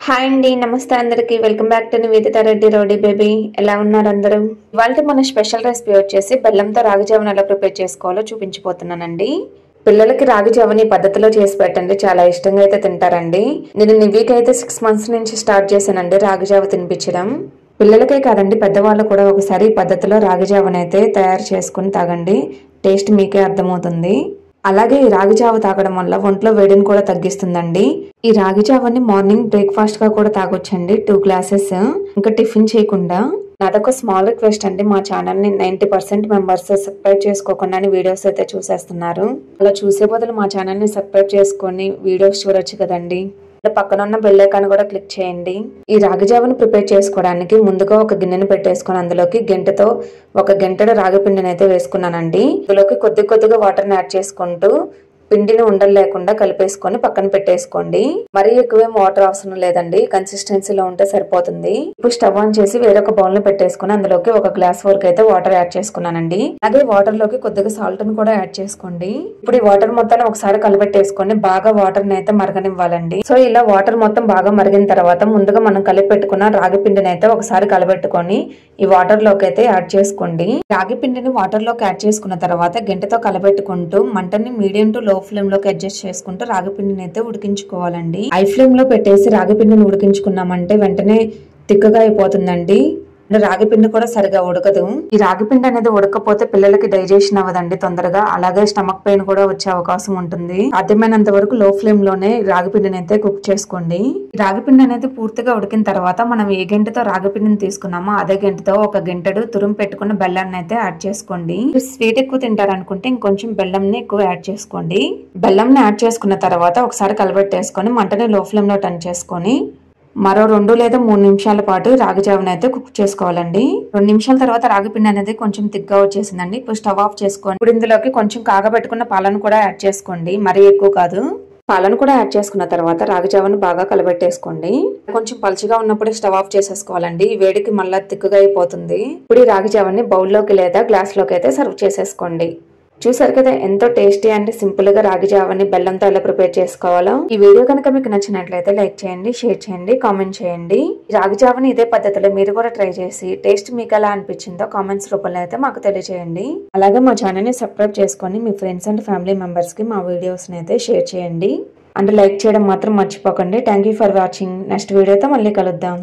Hi అండి, నమస్తే అందరికి. Welcome back to Nivedita Reddy rowdy baby. ఎలా ఉన్నారు అందరూ? ఇవాళ మన స్పెషల్ రెసిపీ వచ్చేసి బెల్లంతో రాగి జావని ఎలా ప్రిపేర్ చేసుకోవాలో చూపించబోతున్నానండి. పిల్లలకి రాగి జావని పద్ధతిలో చేసి పెట్టండి, చాలా ఇష్టంగా అయితే తింటారండి. నేను నివీకి అయితే 6 months నుంచి స్టార్ట్ చేశానండి రాగి జావ తినిపించడం. పిల్లలకే కాదండి, పెద్దవాళ్ళు కూడా ఒకసారి ఈ పద్ధతిలో రాగి జావని అయితే తయారు చేసుకుని తాగండి. టేస్ట్ మీకే అర్థమవుతుంది. అలాగే ఈ రాగి జావ తాగడం వల్ల ఒంట్లో వేడిని కూడా తగ్గిస్తుందండి. ఈ రాగి జావని మార్నింగ్ బ్రేక్ఫాస్ట్ గా కూడా తాగొచ్చండి, 2 glasses. ఇంకా టిఫిన్ చేయకుండా. నాదొక స్మాల్ రిక్వెస్ట్ అండి, మా ఛానల్ ని 90% మెంబర్స్ సబ్స్క్రైబ్ చేసుకోకుండానే వీడియోస్ అయితే చూసేస్తున్నారు. అలా చూసే బదులు మా ఛానల్ ని సబ్స్క్రైబ్ చేసుకొని వీడియోస్ చూడొచ్చు కదండి. పక్కన ఉన్న బెల్ ఐకాన్ కూడా క్లిక్ చేయండి. ఈ రాగి జావను ప్రిపేర్ చేసుకోవడానికి ముందుగా ఒక గిన్నెను పెట్టేసుకొని అందులోకి గంటెతో ఒక గంటెడు రాగి పిండిని అయితే వేసుకున్నానండి. ఇందులోకి కొద్దిగా వాటర్ని యాడ్ చేసుకుంటూ పిండిని ఉండలు లేకుండా కలిపేసుకొని పక్కన పెట్టేసుకోండి. మరీ ఎక్కువేం వాటర్ అవసరం లేదండి, కన్సిస్టెన్సీలో ఉంటే సరిపోతుంది. ఇప్పుడు స్టవ్ ఆన్ చేసి వేరొక బౌల్ ని పెట్టేసుకుని అందులోకి 1 glass వరకు అయితే వాటర్ యాడ్ చేసుకున్నానండి. అదే వాటర్ లోకి కొద్దిగా సాల్ట్ ని కూడా యాడ్ చేసుకోండి. ఇప్పుడు ఈ వాటర్ మొత్తాన్ని ఒకసారి కలిపెట్టేసుకొని బాగా వాటర్ ని అయితే మరగనివ్వాలండి. సో ఇలా వాటర్ మొత్తం బాగా మరిగిన తర్వాత ముందుగా మనం కలిపి పెట్టుకున్న రాగి పిండిని అయితే ఒకసారి కలబెట్టుకొని ఈ వాటర్ లోకి అయితే యాడ్ చేసుకోండి. రాగి పిండిని వాటర్ లోకి యాడ్ చేసుకున్న తర్వాత గంటెతో కలబెట్టుకుంటూ మంటని మీడియం టు లో ఫ్లేమ్ లోకి అడ్జస్ట్ చేసుకుంటూ రాగి పిండిని అయితే ఉడికించుకోవాలండి. హై ఫ్లేమ్ లో పెట్టేసి రాగి పిండిని ఉడికించుకున్నామంటే వెంటనే తిక్కగా అయిపోతుందండి. రాగి పిండి కూడా సరిగా ఉడకదు. ఈ రాగి పిండి అనేది ఉడకపోతే పిల్లలకి డైజెషన్ అవ్వదండి తొందరగా. అలాగే స్టమక్ పెయిన్ కూడా వచ్చే అవకాశం ఉంటుంది. సాధ్యమైనంత వరకు లో ఫ్లేమ్ లోనే రాగి పిండిని అయితే కుక్ చేసుకోండి. రాగి పిండి అనేది పూర్తిగా ఉడికిన తర్వాత మనం ఏ గంటతో రాగి పిండిని తీసుకున్నామో అదే గంటతో ఒక గంటెడు తురుము పెట్టుకున్న బెల్లాన్ని అయితే యాడ్ చేసుకోండి. స్వీట్ ఎక్కువ తింటారనుకుంటే ఇంకొంచెం బెల్లంని ఎక్కువ యాడ్ చేసుకోండి. బెల్లంని యాడ్ చేసుకున్న తర్వాత ఒకసారి కలబెట్టేసుకొని మంటని లో ఫ్లేమ్ లో టర్న్ చేసుకొని మరో 2 లేదా 3 నిమిషాల పాటు రాగి జావని అయితే కుక్ చేసుకోవాలండి. 2 నిమిషాల తర్వాత రాగి పిండి అనేది కొంచెం థిక్గా వచ్చేసిందండి. ఇప్పుడు స్టవ్ ఆఫ్ చేసుకోండి. ఇప్పుడు ఇందులోకి కొంచెం కాగబెట్టుకున్న పాలను కూడా యాడ్ చేసుకోండి, మరీ ఎక్కువ కాదు. పాలను కూడా యాడ్ చేసుకున్న తర్వాత రాగి జావని బాగా కలబెట్టేసుకోండి. కొంచెం పలుచగా ఉన్నప్పుడు స్టవ్ ఆఫ్ చేసేసుకోవాలండి, ఈ వేడికి మళ్ళీ థిక్గా అయిపోతుంది. ఇప్పుడు ఈ రాగి జావని బౌల్లోకి లేదా గ్లాస్ లోకి అయితే సర్వ్ చేసేసుకోండి. చూసారు కదా ఎంతో టేస్టీ అండ్ సింపుల్ గా రాగి జావని బెల్లంతో ఎలా ప్రిపేర్ చేసుకోవాలో. ఈ వీడియో కనుక మీకు నచ్చినట్లయితే లైక్ చేయండి, షేర్ చేయండి, కామెంట్ చేయండి. రాగి జావని ఇదే పద్ధతిలో మీరు కూడా ట్రై చేసి టేస్ట్ మీకు ఎలా అనిపించిందో కామెంట్స్ రూపంలో అయితే మాకు తెలియజేయండి. అలాగే మా ఛానల్ ని సబ్స్క్రైబ్ చేసుకొని మీ ఫ్రెండ్స్ అండ్ ఫ్యామిలీ మెంబర్స్ కి మా వీడియోస్ ని అయితే షేర్ చేయండి అండ్ లైక్ చేయడం మాత్రం మర్చిపోకండి. Thank you for watching. Next వీడియోతో మళ్ళీ కలుద్దాం.